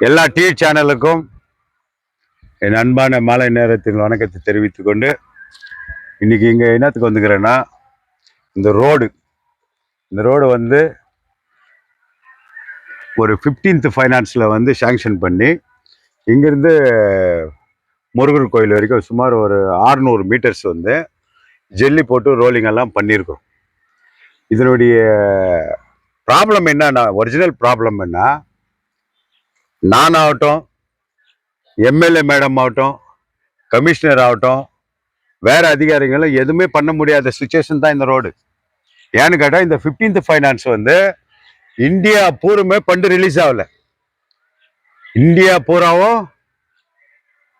எல்லா டிவி சேனலுக்கும் என் அன்பான மாலை நேரத்தின் வணக்கத்தை தெரிவித்துக் கொண்டு இன்னைக்கு இங்கே என்னத்துக்கு வந்துக்கிறேன்னா, இந்த ரோடு வந்து ஒரு 15th ஃபைனான்ஸில் வந்து சாங்ஷன் பண்ணி இங்கேருந்து முருகர் கோயில் வரைக்கும் சுமார் ஒரு 600 மீட்டர்ஸ் வந்து ஜெல்லி போட்டு ரோலிங் எல்லாம் பண்ணியிருக்கோம். இதனுடைய ப்ராப்ளம் என்னன்னா, ஒரிஜினல் ப்ராப்ளம் என்ன, நான் ஆகட்டும், எம்எல்ஏ மேடம் ஆகட்டும், கமிஷனர் ஆகட்டும், வேற அதிகாரிகளும் எதுவுமே பண்ண முடியாத சுச்சுவேஷன் தான் இந்த ரோடு. ஏன்னு கேட்டால், இந்த 15th ஃபைனான்ஸ் வந்து இந்தியா பூராமே பண்டு ரிலீஸ் ஆகல. இந்தியா பூராவும்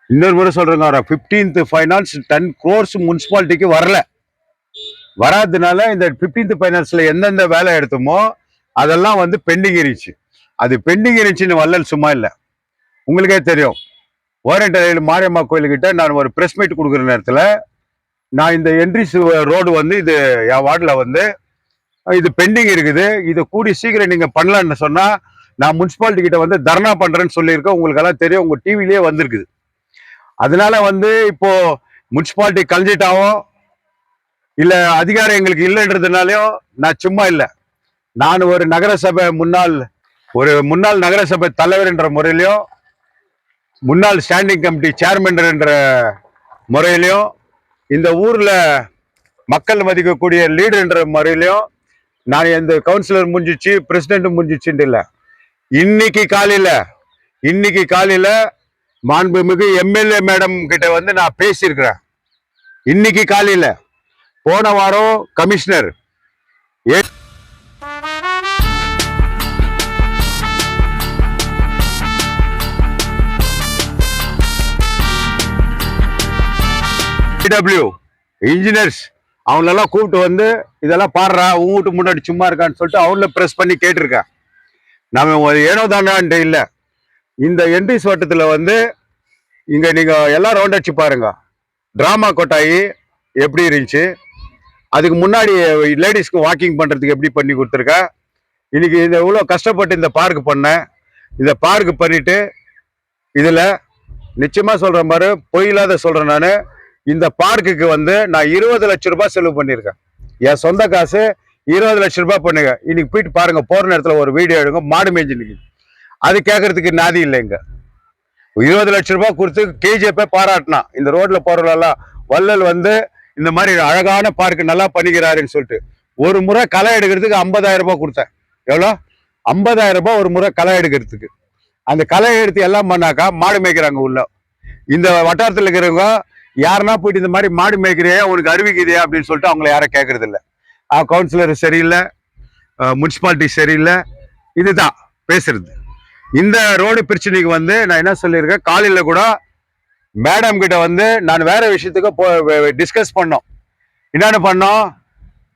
இன்னொரு முறை சொல்றேங்க, 15th ஃபைனான்ஸ் 10 crores முனிசிபாலிட்டிக்கு வரல. வராததுனால இந்த 15th ஃபைனான்ஸ்ல எந்தெந்த வேலை எடுத்தோமோ அதெல்லாம் வந்து பெண்டிங் இருந்துச்சு. அது பெண்டிங் இருந்துச்சுன்னு வள்ளல் சும்மா இல்லை, உங்களுக்கே தெரியும். ஓரண்டரையில் மாரியம்மா கோயிலுக்கிட்ட நான் ஒரு ப்ரெஸ் மீட் கொடுக்குற நேரத்தில் நான் இந்த என்ட்ரிஸ் ரோடு வந்து இது என் வார்டில் வந்து இது பெண்டிங் இருக்குது, இது கூடி சீக்கிரம் நீங்கள் பண்ணலான்னு சொன்னால் நான் முனிசிபாலிட்டி கிட்ட வந்து தர்ணா பண்ணுறேன்னு சொல்லியிருக்கேன். உங்களுக்கெல்லாம் தெரியும், உங்கள் டிவிலேயே வந்திருக்குது. அதனால வந்து இப்போ முனிசிபாலிட்டி கலைஞ்சிட்டாவும் இல்லை அதிகாரம் எங்களுக்கு இல்லைன்றதுனாலையும் நான் சும்மா இல்லை. நான் ஒரு நகரசபை முன்னாள் நகரசபை தலைவர் என்ற முறையிலையும், முன்னாள் ஸ்டாண்டிங் கமிட்டி சேர்மன் என்ற முறையிலையும், இந்த ஊர்ல மக்கள் மதிக்கக்கூடிய லீடர் என்ற முறையிலையும் நான் எந்த கவுன்சிலர் முடிஞ்சிச்சு, பிரசிடென்ட் முடிஞ்சிச்சுன்னு இல்லை. இன்னைக்கு காலையில மாண்புமிகு எம்எல்ஏ மேடம் கிட்ட வந்து நான் பேசியிருக்கிறேன். இன்னைக்கு காலையில, போன வாரம் கமிஷனர் இன்ஜினியர்ஸ் அவங்களெல்லாம் கூப்பிட்டு வந்து இதெல்லாம் பாடுறா, உங்க வீட்டு முன்னாடி சும்மா இருக்கான்னு சொல்லிட்டு அவங்கள ப்ரெஸ் பண்ணி கேட்டிருக்கேன். நம்ம ஏனோ தானே இல்லை. இந்த என்ட்ரிஸ் வட்டத்தில் வந்து இங்க நீங்க எல்லாம் ரவுண்ட் அடிச்சு பாருங்க, டிராமா கொட்டாயி எப்படி இருந்துச்சு, அதுக்கு முன்னாடி லேடிஸ்க்கு வாக்கிங் பண்றதுக்கு எப்படி பண்ணி கொடுத்துருக்க. இன்னைக்கு இந்த இவ்வளோ கஷ்டப்பட்டு இந்த பார்க் பண்ணேன். இந்த பார்க் பண்ணிட்டு இதுல நிச்சயமா சொல்ற மாதிரி பொய்யில்லாத சொல்றேன். நான் இந்த பார்க்குக்கு வந்து நான் 20 லட்சம் ரூபாய் செலவு பண்ணியிருக்கேன். என் சொந்த காசு 20 லட்சம் ரூபாய் பண்ணுங்க. இன்னைக்கு போயிட்டு பாருங்க, போற நேரத்தில் ஒரு வீடியோ எடுங்க, மாடு மேய்ஞ்சி நிற்குது. அது கேட்கறதுக்கு நாதி இல்லைங்க. 20 லட்சம் ரூபாய் கொடுத்து கேஜிஎப்பை பாராட்டினா, இந்த ரோட்ல போறவங்களெல்லாம் வள்ளல் வந்து இந்த மாதிரி அழகான பார்க் நல்லா பண்ணிக்கிறாருன்னு சொல்லிட்டு ஒரு முறை களை எடுக்கிறதுக்கு 50,000 ரூபாய் கொடுத்தேன். எவ்வளோ? 50,000 ரூபாய் ஒரு முறை களை எடுக்கிறதுக்கு. அந்த களை எடுத்து எல்லாம் பண்ணாக்கா மாடு மேய்க்கிறாங்க உள்ள. இந்த வட்டாரத்தில் இருக்கிறவங்க யாருன்னா போயிட்டு இந்த மாதிரி மாடு மேய்க்கிறியா, உனக்கு அறிவிக்குதே அப்படின்னு சொல்லிட்டு அவங்கள யாரும் கேட்கறது இல்லை. கவுன்சிலர் சரியில்லை, முனிசிபாலிட்டி சரியில்லை, இதுதான் பேசுறது. இந்த ரோடு பிரச்சனைக்கு வந்து நான் என்ன சொல்லியிருக்கேன், காலையில கூட மேடம் கிட்ட வந்து நான் வேற விஷயத்துக்கு டிஸ்கஸ் பண்ணோம். என்னென்ன பண்ணோம்,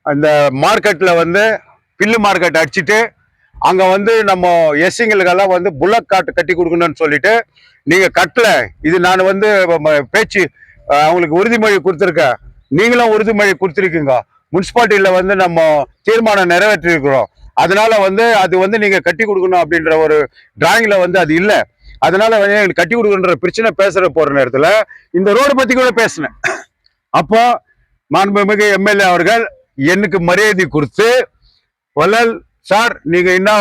அந்த மார்க்கெட்ல வந்து பில்லு மார்க்கெட் அடிச்சுட்டு அங்க வந்து நம்ம எஸ்சிங்களுக்கெல்லாம் வந்து புல்லட் காட்டு கட்டி கொடுக்கணும்னு சொல்லிட்டு நீங்க கட்டல, இது நான் வந்து பேச்சு அவங்களுக்கு உறுதிமொழி கொடுத்துருக்கேன். நீங்களும் உறுதிமொழி கொடுத்துருக்கீங்க. முனிசிபாலிட்டியில வந்து நம்ம தீர்மானம் நிறைவேற்றி இருக்கிறோம். அதனால வந்து அது வந்து நீங்க கட்டி கொடுக்கணும் அப்படின்ற ஒரு டிராயிங்ல வந்து அது இல்லை. அதனால வந்து கட்டி கொடுக்குன்ற பிரச்சனை பேசுற போற நேரத்துல இந்த ரோடு பத்தி கூட பேசினேன். அப்போ மாண்புமிகு எம்எல்ஏ அவர்கள் எனக்கு மரியாதை கொடுத்து, வள்ளல் சார் நீங்க என்ன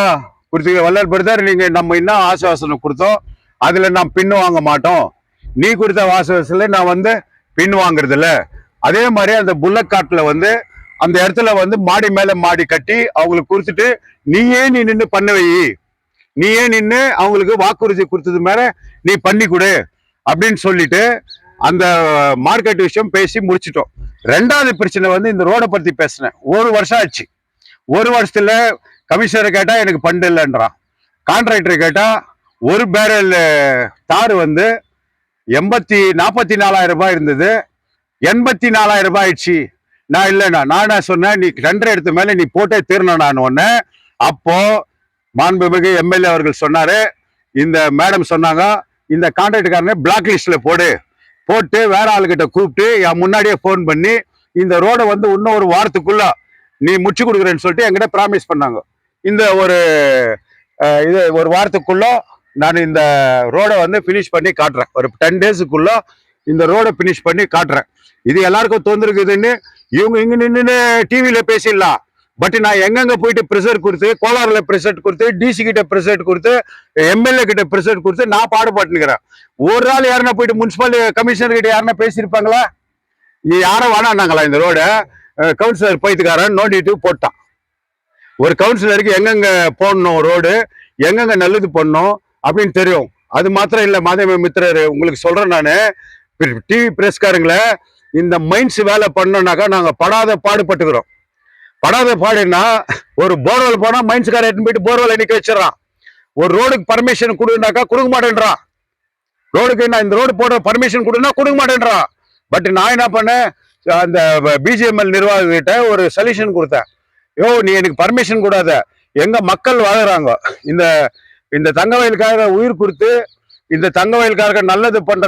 கொடுத்தீங்க, வள்ளல் பிரதர் நீங்க நம்ம என்ன ஆசுவாசனை கொடுத்தோம் அதுல நான் பின்னு வாங்க மாட்டோம், நீ கொடுத்த வாசகத்துல நான் வந்து பின் வாங்குறது இல்ல. அதே மாதிரி அந்த புல்லட் காட்டுல வந்து அந்த இடத்துல வந்து மாடி மேல மாடி கட்டி அவங்களுக்கு கொடுத்துட்டு நீ நின்று பண்ண வை, நீயே நின்று அவங்களுக்கு வாக்குறுதி கொடுத்தது மேல நீ பண்ணி கொடு அப்படின்னு சொல்லிட்டு அந்த மார்க்கெட் விஷயம் பேசி முடிச்சிட்டோம். ரெண்டாவது பிரச்சனை வந்து இந்த ரோடை பத்தி பேசினேன். 1 வருஷம் ஆச்சு. 1 வருஷத்துல கமிஷனர் கேட்டா எனக்கு பண்டு இல்லைன்றான், கான்ட்ராக்டர் கேட்டா ஒரு பேரல் தார் வந்து 44,000 ரூபாய் இருந்தது, 84,000 ரூபாய் ஆயிடுச்சு. நான் இல்லைண்ணா, நான் சொன்னேன் நீ டெண்டர் எடுத்த மேல நீ போட்டே தீரணும் நான் ஒன்னு. அப்போ மாண்புமிகு எம்எல்ஏ அவர்கள் சொன்னாரு, இந்த மேடம் சொன்னாங்க இந்த கான்ட்ராக்டுக்காரனை பிளாக் லிஸ்ட்ல போட்டு வேற ஆளுகிட்ட கூப்பிட்டு என் முன்னாடியே போன் பண்ணி இந்த ரோடை வந்து இன்னும் 1 வாரத்துக்குள்ள நீ முடிச்சு கொடுக்குறேன்னு சொல்லிட்டு என்கிட்ட ப்ராமிஸ் பண்ணாங்க. இந்த ஒரு 1 வாரத்துக்குள்ள நான் இந்த ரோடை வந்து ஃபினிஷ் பண்ணி காட்டுறேன். ஒரு 10 டேஸுக்குள்ள இந்த ரோடை ஃபினிஷ் பண்ணி காட்டுறேன். இது எல்லாருக்கும் தோந்துருக்குதுன்னு இவங்க இங்க நின்று டிவியில பேசிடலாம். பட் நான் எங்கெங்க போயிட்டு ப்ரெஷர் கொடுத்து, கோலாரில் ப்ரெஷர் கொடுத்து, டிசி கிட்ட ப்ரெஷர் கொடுத்து, எம்எல்ஏ கிட்ட ப்ரெஷர் கொடுத்து நான் பாடுபட்டுக்கிறேன். ஒரு நாள் யாருன்னா போயிட்டு முனிசிபல் கமிஷனர் கிட்ட யாருன்னா பேசியிருப்பாங்களா? யாரும் வேணான்னாங்களா? இந்த ரோட கவுன்சிலர் பைத்துக்காரன் நோண்டிட்டு போட்டான். ஒரு கவுன்சிலருக்கு எங்கெங்க போடணும் ரோடு, எங்கெங்க நல்லது பண்ணணும் அப்படின்னு தெரியும். அது மாத்திரம் இல்லை மாதவ மித்திரர், உங்களுக்கு சொல்றேன் நான், டிவி பிரஸ்காரங்களை இந்த மைன்ஸ் வேலை பண்ணோம்னாக்கா நாங்க படாத பாடுபட்டுக்கிறோம். படாத பாடுன்னா ஒரு போர்வெல் போனா மைன்ஸ்கார எடுத்து போயிட்டு போர்வெல் நிக்க வச்சிடறான். ஒரு ரோடுக்கு பர்மிஷன் கொடுனாக்கா கொடுக்க மாட்டேன்றான். ரோடுக்கு நான் இந்த ரோடு போட பர்மிஷன் கொடுனா கொடுக்க மாட்டேன்றான். பட் நான் என்ன பண்ணேன், அந்த பிஜிஎம்எல் நிர்வாகிகிட்ட ஒரு சொல்யூஷன் கொடுத்தேன். நீ எனக்கு பர்மிஷன் கூடாத, எங்க மக்கள் வாழறாங்க, இந்த இந்த தங்க வயலுக்காக உயிர் கொடுத்து இந்த தங்க வயலுக்காக நல்லது பண்ற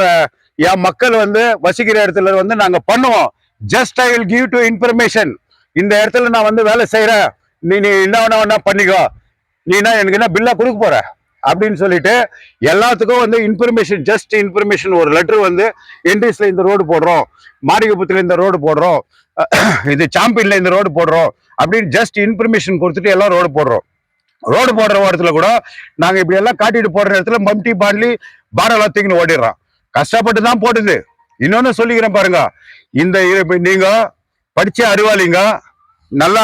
என் மக்கள் வந்து வசிக்கிற இடத்துல வந்து நாங்க பண்ணுவோம். Just I will give to information. இந்த இடத்துல நான் வந்து வேலை செய்யறேன், நீ என்ன வேணா பண்ணிக்கோ, நீனா எனக்கு என்ன பில்லா கொடுக்க போற அப்படின்னு சொல்லிட்டு எல்லாத்துக்கும் வந்து இன்ஃபர்மேஷன், ஜஸ்ட் இன்ஃபர்மேஷன் ஒரு லெட்டர் வந்து என்ட்ரிஸ்ல இந்த ரோடு போடுறோம், மாரிகுப்பத்துல இந்த ரோடு போடுறோம், இது சாம்பியன்ல இந்த ரோடு போடுறோம் அப்படின்னு ஜஸ்ட் இன்ஃபர்மேஷன் கொடுத்துட்டு எல்லாம் ரோடு போடுறோம். ரோடு போடுற இடத்துல கூட நாங்க இப்படி எல்லாம் காட்டிட்டு போடுற இடத்துல மம்டி பாண்ட்லி பாடலாம் தூக்கின்னு ஓடிடுறோம். கஷ்டப்பட்டு தான் போட்டுது. இன்னொன்னு சொல்லிக்கிறேன் பாருங்க, இந்த நீங்க படிச்ச அறிவாளிங்க, நல்லா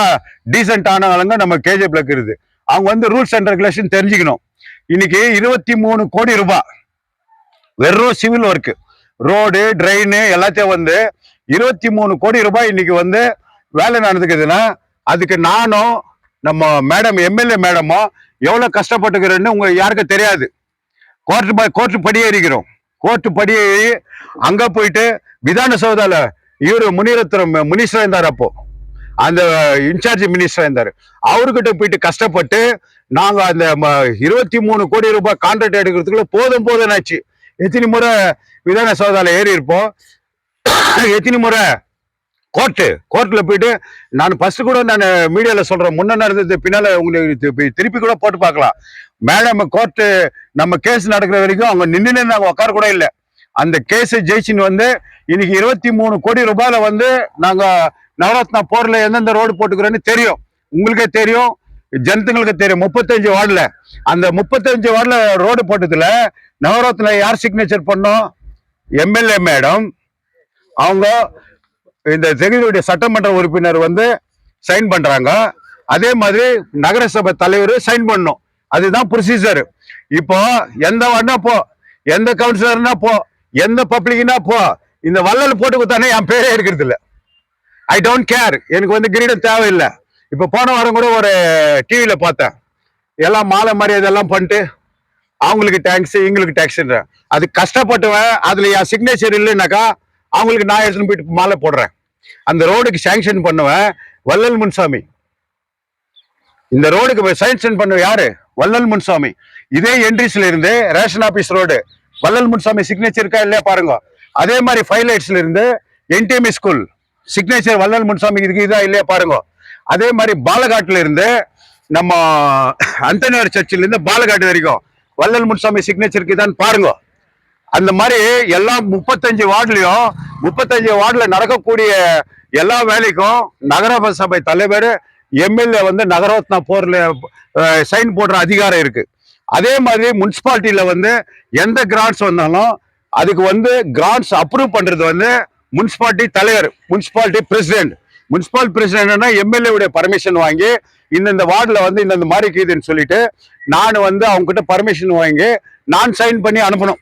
டீசென்ட் ஆனவங்க நம்ம கேஜிஎஃப்ல இருக்குது. அவங்க வந்து ரூல்ஸ் அண்ட் ரெகுலேஷன் தெரிஞ்சுக்கணும். இன்னைக்கு 23 கோடி ரூபாய் வெறும் சிவில் ஒர்க்கு, ரோடு ட்ரெயின் எல்லாத்தையும் வந்து 23 கோடி ரூபாய் இன்னைக்கு வந்து வேலை நடந்துக்குதுன்னா அதுக்கு நானும் நம்ம மேடம் எம்எல்ஏ மேடமோ எவ்வளவு கஷ்டப்பட்டுக்கிறேன்னு உங்க யாருக்கும் தெரியாது. கோர்ட்டு படியேறிக்கிறோம். கோர்ட்டு படியேறி அங்க போயிட்டு விதான சௌதால இவரு முனிரத்னம் மினிஸ்டர் இருந்தார், அப்போ அந்த இன்சார்ஜ் மினிஸ்டர் இருந்தாரு. அவர்கிட்ட போயிட்டு கஷ்டப்பட்டு நாங்க அந்த 23 கோடி ரூபாய் கான்ட்ராக்ட் எடுக்கிறதுக்குள்ள போதும் ஆச்சு. எத்தனை முறை விதான சௌதால ஏறி இருப்போம், எத்தனை முறை கோர்ட்ல போயிட்டு நான் ஃபர்ஸ்ட் கூட நான் மீடியால சொல்றேன், முன்ன நடந்தது பின்னால உங்களுக்கு திருப்பி கூட போட்டு பார்க்கலாம். மேடம் கோர்ட்டு நம்ம கேஸ் நடக்கிற வரைக்கும் அவங்க நின்று நாங்க உட்கார கூட இல்லை. அந்த கேஸ் ஜெயிச்சுன்னு வந்து இன்னைக்கு 23 கோடி ரூபாயில வந்து நாங்க நவரத்னா போர்ல எந்தெந்த ரோடு போட்டுக்கிறோன்னு தெரியும், உங்களுக்கே தெரியும், ஜனத்துங்களுக்கு தெரியும். 35 வார்டுல அந்த 35 வார்டுல ரோடு போட்டதுல நவரத்னா யார் சிக்னேச்சர் பண்ணோம்? MLA madam. அவங்க இந்த தொகுதியுடைய சட்டமன்ற உறுப்பினர் வந்து சைன் பண்றாங்க. அதே மாதிரி நகரசபை தலைவர் சைன் பண்ணும். அதுதான் ப்ரொசீஜர். இப்போ எந்த வார்டுனா போ, எந்த கவுன்சிலர்னா போ, எந்த பப்ளிக்னா போ, இந்த வள்ளல் போட்டு கொடுத்தானே என் பேரே இருக்கிறது இல்லை. ஐ டோன்ட் கேர், எனக்கு வந்து கிரீடம் தேவையில்லை. இப்ப போன வாரம் கூட ஒரு டிவியில பார்த்தேன், எல்லாம் மாலை மரியாதை எல்லாம் பண்ணிட்டு அவங்களுக்கு டேக்ஸ் எங்களுக்கு டேக்ஸ்ன்ற. அது கஷ்டப்பட்டுவேன், அதுல என் சிக்னேச்சர் இல்லைன்னாக்கா அவங்களுக்கு நான் எடுத்துன்னு போயிட்டு மாலை போடுறேன். அந்த ரோடுக்கு சாங்ஷன் பண்ணுவேன் வள்ளல் முன்சாமி. இந்த ரோடுக்கு சாங்ஷன் பண்ணுவ யாரு? வள்ளல் முன்சாமி. இதே என்ட்ரிஸ்ல இருந்து ரேஷன் ஆபீஸ் ரோடு வள்ளல் முன்சாமி சிக்னேச்சர் இருக்கா இல்லையா பாருங்க. அதே மாதிரி ஃபைலைட்ஸ்ல இருந்து என்டிஎம்இ ஸ்கூல் சிக்னேச்சர் வள்ளல் முன்சாமி இதுக்கு இதா இல்லையா பாருங்க. அதே மாதிரி பாலகாட்டுல இருந்து நம்ம அந்தனியார் சர்ச்சில் இருந்து பாலகாட்டு வரைக்கும் வள்ளல் முன்சாமி சிக்னேச்சருக்கு தான் பாருங்க. அந்த மாதிரி எல்லா 35 வார்டுலயும் 35 வார்டுல நடக்கக்கூடிய எல்லா வேலைக்கும் நகர சபை தலைவர் எம்எல்ஏ வந்து நகரத்னா போர்ல சைன் போடுற அதிகாரம் இருக்கு. அதே மாதிரி முனிசிபாலிட்டியில வந்து எந்த கிராண்ட்ஸ் வந்தாலும் அதுக்கு வந்து கிராண்ட்ஸ் அப்ரூவ் பண்றது வந்து முனிசிபாலிட்டி தலைவர், முனிசிபாலிட்டி பிரசிடென்ட். முனிசிபல் பிரசிடென்ட்னா எம்எல்ஏ உடைய பர்மிஷன் வாங்கி இந்த வார்டுல வந்து இந்த மாதிரி இருக்குதுன்னு சொல்லிட்டு நான் வந்து அவங்க கிட்ட பர்மிஷன் வாங்கி நான் சைன் பண்ணி அனுப்பணும்.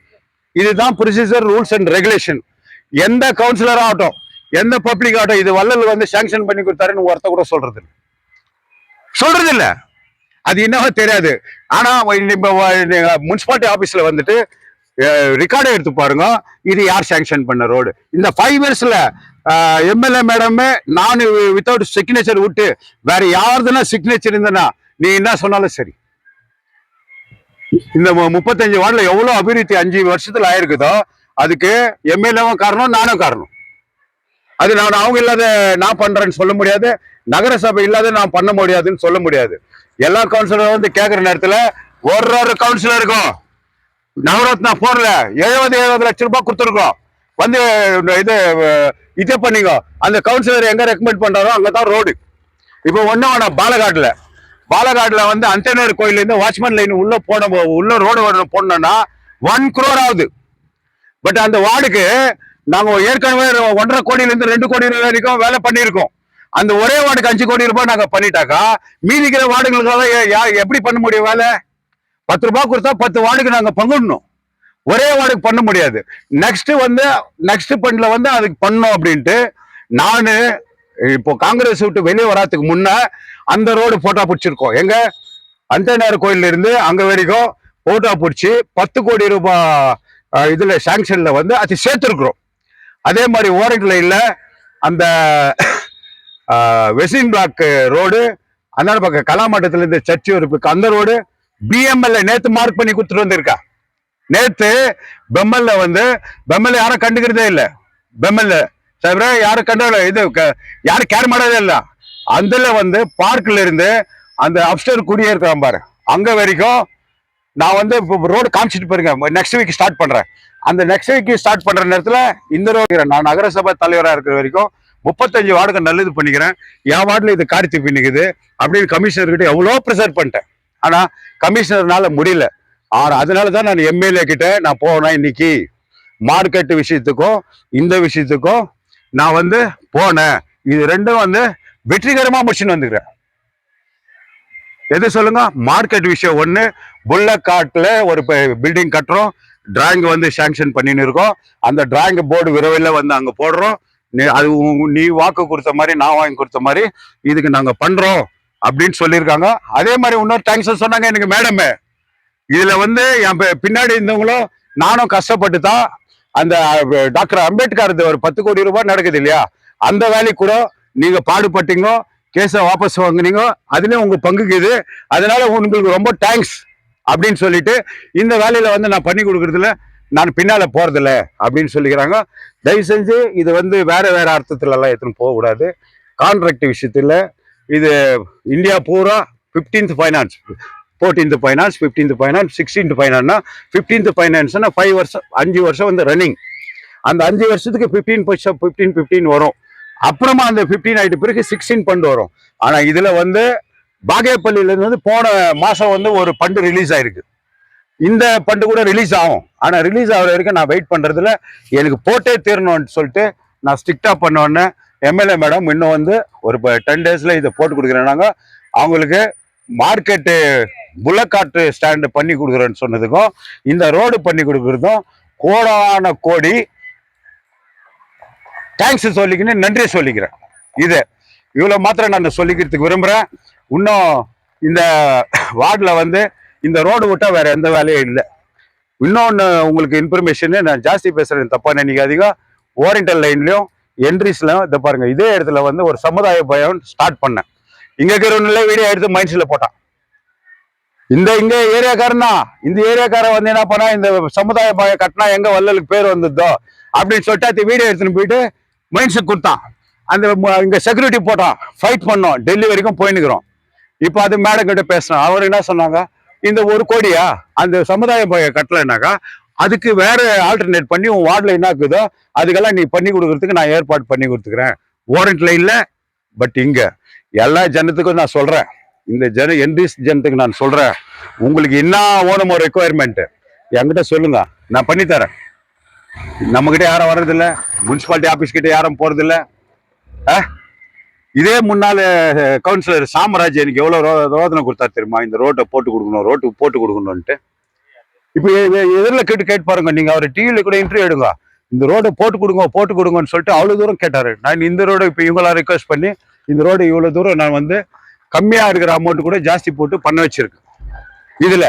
இதுதான் ப்ரொசீஜர், ரூல்ஸ் அண்ட் ரெகுலேஷன். எந்த கவுன்சிலர் ஆகட்டும், எந்த பப்ளிக் ஆகட்டும், இது வள்ளல் வந்து சாங்ஷன் பண்ணி கொடுத்தாருன்னு ஒருத்த கூட சொல்றது இல்ல. அது என்னவோ தெரியாது. ஆனா முனிசிபாலிட்டி ஆபீஸ்ல வந்துட்டு ரெக்கார்டை எடுத்து பாருங்க, இது யார் சாங்ஷன் பண்ண ரோடு. இந்த 5 இயர்ஸ்ல எம்எல்ஏ மேடமே நான் வித்தவுட் சிக்னேச்சர் விட்டு வேற யாருதுன்னா சிக்னேச்சர் இருந்தனா நீ என்ன சொன்னாலும் சரி. இந்த 35 வார்டுல எவ்வளவு அபிவிருத்தி 5 வருஷத்துல ஆயிருக்குதோ அதுக்கு எம்எல்ஏவும் காரணம், நானும் காரணம். அது நான் அவங்க இல்லாத நான் பண்றேன்னு சொல்ல முடியாது, நகரசபை இல்லாத நான் பண்ண முடியாதுன்னு சொல்ல முடியாது. எல்லா கவுன்சிலரும் வந்து கேட்கிற நேரத்துல ஒரு கவுன்சிலருக்கும் நவரத்னா போர்ல 70 லட்சம் ரூபாய் கொடுத்துருக்கோம். வந்து இது இதே பண்ணிங்க. அந்த கவுன்சிலர் எங்க ரெக்கமெண்ட் பண்றாரோ அங்கதான் ரோடு. இப்போ ஒன்னும் வேணாம், பாலகாடுல வந்து அந்தனர் கோயில இருந்து வாட்ச்மேன் லைன் உள்ள ரோடு போடணும்னா 1 crore ஆகுது. பட் அந்த வார்டுக்கு நாங்க ஏற்கனவே 1.5 கோடியில இருந்து 2 கோடி வரைக்கும் வேலை பண்ணியிருக்கோம். அந்த ஒரே வார்டுக்கு 5 கோடி ரூபாய் நாங்க பண்ணிட்டாக்கா மீதிக்கிற வார்டுகளுக்காக எப்படி பண்ண முடியும் வேலை? 10 ரூபாய் கொடுத்தா 10 வார்டுக்கு நாங்க பங்கிடணும். ஒரே வார்டுக்கு பண்ண முடியாது. நெக்ஸ்ட் பண்ல வந்து அதுக்கு பண்ணோம் அப்படின்ட்டு நானு இப்போ காங்கிரஸ் விட்டு வெளியே வராதுக்கு முன்ன அந்த ரோடு போட்டோ பிடிச்சிருக்கோம். எங்க அந்தனர் கோயில்ல இருந்து அங்க வரைக்கும் போட்டோ பிடிச்சி 10 கோடி ரூபாய் இதுல சாங்ஷன்ல வந்து அது சேர்த்திருக்கிறோம். அதே மாதிரி ஓரண்ட்ல இல்ல அந்த வெஸ்டின் பிளாக் ரோடு, அந்த பக்கம் கலாமட்டத்துல இருந்து சர்ச்சி இருக்கு அந்த ரோடு பிஎம்எல்ல நேத்து மார்க் பண்ணி கொடுத்துட்டு வந்திருக்கா. நேத்து பெம்மல்ல யாரும் கண்டுக்கிறதே இல்ல. பெம்மல்ல தவிர யாரும் கண்டு இது யாரும் கேர் பண்ணதே இல்ல. அதுல வந்து பார்க்ல இருந்து அந்த அப்ஸ்டர் குடியிருக்கிறான் பாரு, அங்க வரைக்கும் நான் வந்து ரோடு காமிச்சிட்டு போயிருங்க. நெக்ஸ்ட் வீக் ஸ்டார்ட் பண்றேன். அந்த நெக்ஸ்ட் வீக் ஸ்டார்ட் பண்ற நேரத்துல இந்த ரோடு நான் நகரசபை தலைவராக இருக்கிற வரைக்கும் 35 வார்டுக்கு நல்லது பண்ணிக்கிறேன். என் வார்டுல இது கார்த்தி பின்னிக்குது அப்படின்னு கமிஷனர் கிட்ட எவ்வளோ ப்ரெஷர் பண்ணிட்டேன். ஆனா கமிஷனர்னால முடியல. ஆனா அதனாலதான் நான் எம்எல்ஏ கிட்ட நான் போனேன். இன்னைக்கு மார்க்கெட் விஷயத்துக்கும் இந்த விஷயத்துக்கும் நான் வந்து போனேன். இது ரெண்டும் வந்து வெற்றிகரமா முடிச்சுன்னு வந்துக்கிறேன். எது சொல்லுங்க? மார்க்கெட் விஷயம் ஒண்ணு, புல்லக்காட்டுல ஒரு பில்டிங் கட்டுறோம், டிராயிங் வந்து சாங்ஷன் பண்ணின்னு இருக்கோம். அந்த டிராயிங் போர்டு விரைவில் வந்து அங்க போடுறோம். அது நீ வாக்கு கொடுத்த மாதிரி நான் வாங்கி கொடுத்த மாதிரி இதுக்கு நாங்க பண்றோம் அப்படின்னு சொல்லியிருக்காங்க. அதே மாதிரி இன்னொரு தேங்க்ஸ் சொன்னாங்க எனக்கு மேடமே. இதுல வந்து என் பின்னாடி இருந்தவங்களும் நானும் கஷ்டப்பட்டு தான் அந்த டாக்டர் அம்பேத்கர் ஒரு 10 கோடி ரூபாய் நடக்குது இல்லையா, அந்த வேலைக்கு கூட நீங்க பாடுபட்டீங்க, கேஸை வாபஸ் வாங்குனீங்க, அதுலயும் உங்க பங்குக்குது. அதனால உங்களுக்கு ரொம்ப தேங்க்ஸ் அப்படின்னு சொல்லிட்டு இந்த வேலையில வந்து நான் பண்ணி கொடுக்கறதுல நான் பின்னால போறதில்ல அப்படின்னு சொல்லிக்கிறாங்க. தயவு செஞ்சு இது வந்து வேற அர்த்தத்துல எல்லாம் எடுத்துன்னு போக கூடாது. கான்ட்ராக்ட் விஷயத்துல இது இந்தியா பூரா 15th finance, 14th finance, 15th finance, 16th ஃபைனான்ஸ்னா 15th ஃபைனான்ஸ்னா 5 வருஷம் வந்து ரன்னிங். அந்த 5 வருஷத்துக்கு 15 வரும். அப்புறமா அந்த 15 ஆயிட்டு பிறகு 16 ஃபண்ட் வரும். ஆனா இதுல வந்து பாகேப்பள்ளியில இருந்து போன மாசம் வந்து ஒரு ஃபண்ட் ரிலீஸ் ஆயிருக்கு. இந்த ஃபண்ட் கூட ரிலீஸ் ஆகும். ஆனா ரிலீஸ் ஆகிற வரைக்கும் நான் வெயிட் பண்றதுல எனக்கு போட்டே தீரணும்னு சொல்லிட்டு நான் ஸ்ட்ரிக்டா பண்ணோன்னே எம்எல்ஏ மேடம் இன்னும் வந்து ஒரு 10 daysல இதை போட்டு கொடுக்குறேன்னாங்க. அவங்களுக்கு மார்க்கெட்டு புல்லக்காட்டு ஸ்டாண்டு பண்ணி கொடுக்குறேன்னு சொன்னதுக்கும் இந்த ரோடு பண்ணி கொடுக்குறதும் கோடான கோடி தேங்க்ஸ் சொல்லிக்கின்னு நன்றி சொல்லிக்கிறேன். இது இவ்வளவு மாத்திரம் நான் சொல்லிக்கிறதுக்கு விரும்புறேன். இன்னும் இந்த வார்டுல வந்து இந்த ரோடு விட்டா வேற எந்த வேலையும் இல்லை. இன்னொன்னு உங்களுக்கு இன்ஃபர்மேஷன், நான் ஜாஸ்தி பேசுறேன் தப்பா நினைக்காதீங்க. ஓரியண்டல் லைன்லயும் என்ட்ரிஸ்லயும் இதை பாருங்க, இதே இடத்துல வந்து ஒரு சமுதாய பயம் ஸ்டார்ட் பண்ணேன். இங்க இருக்கிற வீடியோ எடுத்து மைண்ட்ஸ்ல போட்டான். இங்க ஏரியாக்காரனா, இந்த ஏரியாக்காரன் வந்து என்ன பண்ணா, இந்த சமுதாய பயம் கட்டினா எங்க வள்ளலுக்கு பேர் வந்ததோ அப்படின்னு சொல்லிட்டு அது வீடியோ எடுத்துன்னு போயிட்டு மைண்ட்ஸுக்கு கொடுத்தான். அந்த இங்க செக்யூரிட்டி போட்டான், ஃபைட் பண்ணோம், டெல்லி வரைக்கும் போயின்னுக்கிறோம். இப்போ அது மேடம் கிட்ட பேசினோம். அவர் என்ன சொன்னாங்க, இந்த 1 கோடியா அந்த சமுதாய பயம் கட்டலைனாக்கா அதுக்கு வேற ஆல்டர்னேட் பண்ணி உன் வார்டில் என்ன இருக்குதோ அதுக்கெல்லாம் நீ பண்ணி கொடுக்கறதுக்கு நான் ஏற்பாடு பண்ணி கொடுத்துக்கிறேன். வாரண்ட்ல இல்லை. பட் இங்க எல்லா ஜனத்துக்கும் நான் சொல்றேன், இந்த என்ட்ரிஸ் ஜனத்துக்கு நான் சொல்றேன், உங்களுக்கு என்ன ஓனமோ ரெக்குவயர்மெண்ட் என்கிட்ட சொல்லுங்க, நான் பண்ணித்தரேன். நம்ம கிட்ட யாரும் வர்றதில்ல, முனிசிபாலிட்டி ஆபீஸ் கிட்ட யாரும் போறதில்ல. இதே முன்னாள் கவுன்சிலர் சாமராஜ் எனக்கு எவ்வளவு ரோதனை கொடுத்தா தெரியுமா, இந்த ரோட்டை போட்டு கொடுக்கணும், ரோட்டுக்கு போட்டு கொடுக்கணும்ட்டு. இப்போ எதிரில் கேட்டு பாருங்க, நீங்க அவர் டிவியில கூட இன்டர்வியூ எடுங்க, இந்த ரோடை போட்டு கொடுங்கன்னு சொல்லிட்டு அவ்வளவு தூரம் கேட்டாரு. நான் இந்த ரோடு இப்போ இவங்களாம் ரிக்வஸ்ட் பண்ணி இந்த ரோடு இவ்வளவு தூரம் நான் வந்து கம்மியா இருக்கிற அமௌண்ட் கூட ஜாஸ்தி போட்டு பண்ண வச்சிருக்கேன் இதுல.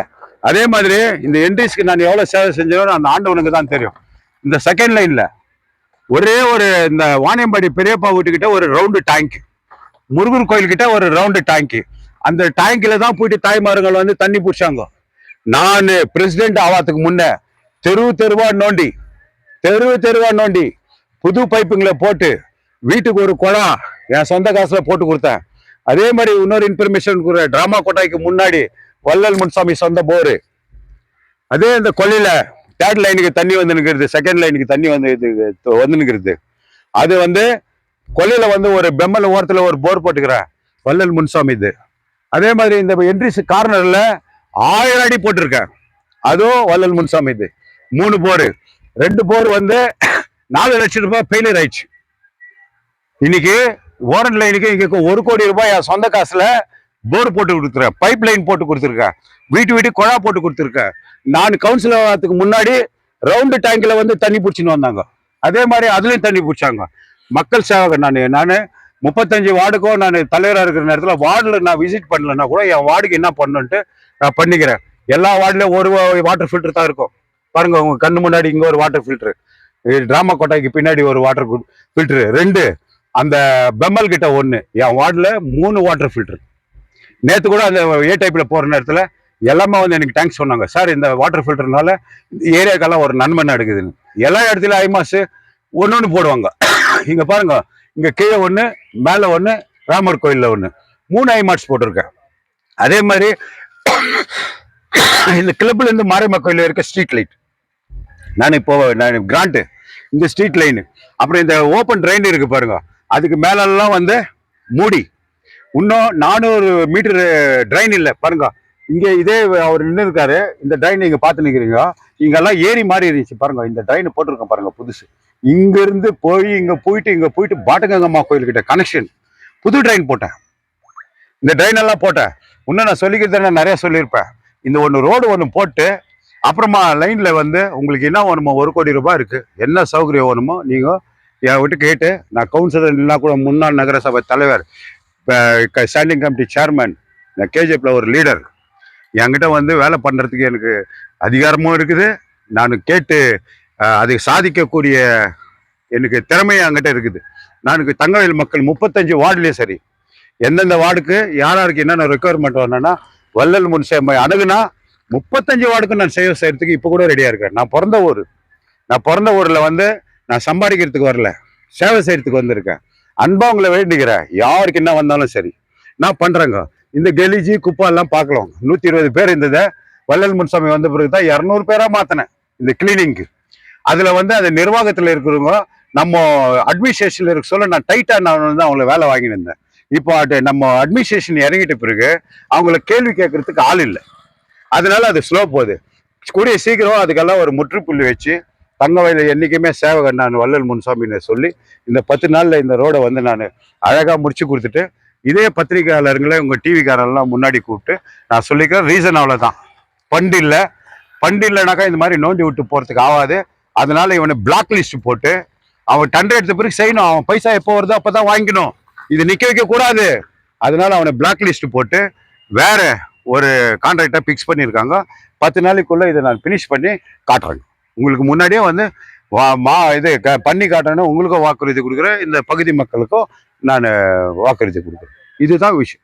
அதே மாதிரி இந்த என்ட்ரிஸ்க்கு நான் எவ்வளவு சேவை செஞ்சேனோ அந்த ஆண்டவனுக்கு தான் தெரியும். இந்த செகண்ட் லைன்ல ஒரே ஒரு இந்த வாணியம்பாடி பெரியப்பா வீட்டுக்கிட்ட ஒரு ரவுண்டு டேங்க், முருகன் கோயில் கிட்ட ஒரு ரவுண்டு டேங்க், அந்த டேங்க்ல தான் போயிட்டு தாய்மார்கள் வந்து தண்ணி பிடிச்சாங்க. நான் பிரசிடென்ட் ஆவாதுக்கு முன்ன தெருவா நோண்டி புது பைப்புங்களை போட்டு வீட்டுக்கு ஒரு குளம் என் சொந்த காசுல போட்டு கொடுத்தேன். அதே மாதிரி இன்னொரு இன்ஃபர்மேஷன் டிராமா கொட்டாய்க்கு முன்னாடி வள்ளல் முன்சாமி சொந்த போரு அதே இந்த கொல்லையில தேர்ட் லைனுக்கு தண்ணி வந்து நிற்கிறது, செகண்ட் லைனுக்கு தண்ணி வந்து நிற்கிறது. அது வந்து கொல்லையில வந்து ஒரு பெம்மல் ஓரத்துல ஒரு போர் போட்டுக்கிறேன், வள்ளல் முன்சாமி இது. அதே மாதிரி இந்த என்ட்ரிஸ் கார்னர்ல 1000 அடி போட்டிருக்கேன், அதுவும் வள்ளல் முன்சாமி இது. 3 போர், 2 போர் வந்து 4 லட்சம் ரூபாய் ஃபெயிலியர் ஆயிடுச்சு. இன்னைக்கு ஓரன் லைனுக்கு இங்க 1 கோடி ரூபாய் என் சொந்த காசுல போர் போட்டு கொடுத்துருக்கேன், பைப் லைன் போட்டு கொடுத்துருக்கேன், வீட்டு குழா போட்டு கொடுத்துருக்கேன். நான் கவுன்சில் ஆகிறதுக்கு முன்னாடி ரவுண்டு டேங்க்ல வந்து தண்ணி பிடிச்சின்னு வந்தாங்க, அதே மாதிரி அதுலயும் தண்ணி பிடிச்சாங்க. மக்கள் சேவகன் நான் 35 வார்டுக்கும் நான் தலைவராக இருக்கிற நேரத்தில் வார்டில் நான் விசிட் பண்ணலன்னா கூட என் வார்டுக்கு என்ன பண்ணணுன்ட்டு நான் பண்ணிக்கிறேன். எல்லா வார்டுலையும் ஒரு வாட்டர் ஃபில்டர் தான் இருக்கும் பாருங்க, உங்க கண்ணு முன்னாடி இங்க ஒரு வாட்டர் ஃபில்டர், டிராமா கோட்டைக்கு பின்னாடி ஒரு வாட்டர் ஃபில்டர் 2, அந்த பெம்மல் கிட்ட 1, என் வார்டில் 3 வாட்டர் ஃபில்டர். நேற்று கூட அந்த ஏ டைப்ல போற நேரத்தில் எல்லாமே வந்து எனக்கு தேங்க்ஸ் சொன்னாங்க, சார் இந்த வாட்டர் ஃபில்டர்னால ஏரியாக்கெல்லாம் ஒரு நன்மை நடக்குதுன்னு. எல்லா இடத்துலயும் ஐமாஸ் ஒன்று போடுவாங்க. இங்க பாருங்க, இங்க கீழே 1, மேல 1, ராமர் கோயில்ல 1, 3 ஐமாட்ஸ் போட்டிருக்கேன். அதே மாதிரி இந்த கிளப்ல இருந்து மாரியம்மா கோயில இருக்க ஸ்ட்ரீட் லைட் நான் கிராண்ட், இந்த ஸ்ட்ரீட் லைன், அப்புறம் இந்த ஓப்பன் ட்ரெயின் இருக்கு பாருங்க, அதுக்கு மேலெல்லாம் வந்து மூடி இன்னும் 400 மீட்டர் ட்ரெயின் இல்லை பாருங்க. இங்க இதே அவர் நின்று இருக்காரு, இந்த ட்ரெயின் நீங்க பார்த்து நிக்கிறீங்க, இங்கெல்லாம் ஏரி மாதிரி இருந்துச்சு பாருங்க, இந்த ட்ரெயின் போட்டிருக்கேன் பாருங்க புதுசு. இங்க இருந்து போய் இங்க போயிட்டு பாட்டகங்கம்மா கோயில்கிட்ட கனெக்ஷன் புது ட்ரெயின் போட்டேன். இந்த ட்ரெயின் எல்லாம் போட்டேன். இன்னும் நான் சொல்லிக்கிறது நிறைய சொல்லியிருப்பேன். இந்த ரோடு ஒன்று போட்டு அப்புறமா லைன்ல வந்து உங்களுக்கு என்ன வேணுமோ 1 கோடி ரூபாய் இருக்கு, என்ன சௌகரியம் வேணுமோ நீங்க என் விட்டு கேட்டு, நான் கவுன்சிலர் இல்லைனா கூட முன்னாள் நகரசபை தலைவர், ஸ்டாண்டிங் கமிட்டி சேர்மன், நான் கேஜிஎஃப்ல ஒரு லீடர், என்கிட்ட வந்து வேலை பண்றதுக்கு எனக்கு அதிகாரமும் இருக்குது. நான் கேட்டு அதை சாதிக்கக்கூடிய எனக்கு திறமையும் என்கிட்ட இருக்குது. நான் தங்கவேல் மக்கள் 35 வார்டுலயும் சரி, எந்தெந்த வார்டுக்கு யாருக்கு என்னென்ன ரெக்குயர்மெண்ட் வரணும்னா வள்ளல் முன்சாமி அணுகுனா 35 வார்டுக்கு நான் செய்யறதுக்கு இப்போ கூட ரெடியா இருக்கேன். நான் பிறந்த ஊர்ல வந்து நான் சம்பாதிக்கிறதுக்கு வரல, சேவை செய்யறதுக்கு வந்திருக்கேன். அன்பா உங்களை வேண்டிக்கிறேன், யாருக்கு என்ன வந்தாலும் சரி நான் பண்றேங்க. இந்த கெலிஜி குப்பை எல்லாம் பார்க்கலாம், 120 பேர் இருந்ததை வள்ளல் முன்சாமி வந்த பிறகுதான் 200 பேரா மாத்தினேன் இந்த கிளீனிங்க்கு. அதுல வந்து அந்த நிர்வாகத்துல இருக்கிறவங்க நம்ம அட்மினிஸ்ட்ரேஷன்ல இருக்க சொல்ல நான் டைட்டா நான் வந்து அவங்கள வேலை வாங்கிட்டு இருந்தேன். இப்போ நம்ம அட்மினிஸ்ட்ரேஷன் இறங்கிட்ட பிறகு அவங்கள கேள்வி கேட்கறதுக்கு ஆள் இல்லை, அதனால அது ஸ்லோ போகுது. கூடிய சீக்கிரம் அதுக்கெல்லாம் ஒரு முற்றுப்புள்ளி வச்சு தங்கவயல என்னைக்குமே சேவகன் நான் வள்ளல் முன்சாமின்னு சொல்லி இந்த 10 நாள்ல இந்த ரோடை வந்து நான் அழகா முடிச்சு கொடுத்துட்டு, இதே பத்திரிகையாளர்களை உங்க டிவிக்காரெல்லாம் முன்னாடி கூப்பிட்டு நான் சொல்லிக்கிறேன். ரீசன் அவ்வளவுதான், பண்டு இல்லைனாக்கா இந்த மாதிரி நோண்டி விட்டு போறதுக்கு ஆகாது. அதனால இவனை பிளாக் லிஸ்ட் போட்டு அவன் டண்டர் எடுத்த பிறகு செய்யணும், அவன் பைசா எப்போ வருதோ அப்பதான் வாங்கிக்கணும், இது நிக்க வைக்க கூடாது. அதனால அவனை பிளாக் லிஸ்ட் போட்டு வேற ஒரு கான்ட்ராக்டா பிக்ஸ் பண்ணியிருக்காங்க. 10 நாளைக்குள்ள இதை நான் பினிஷ் பண்ணி காட்டுறேன். உங்களுக்கு முன்னாடியே வந்து இது பண்ணி காட்டுறேன்னு உங்களுக்கும் வாக்குறுதி கொடுக்குறேன், இந்த பகுதி மக்களுக்கும் நான் வாக்குறுதி கொடுக்குறேன். இதுதான் விஷயம்.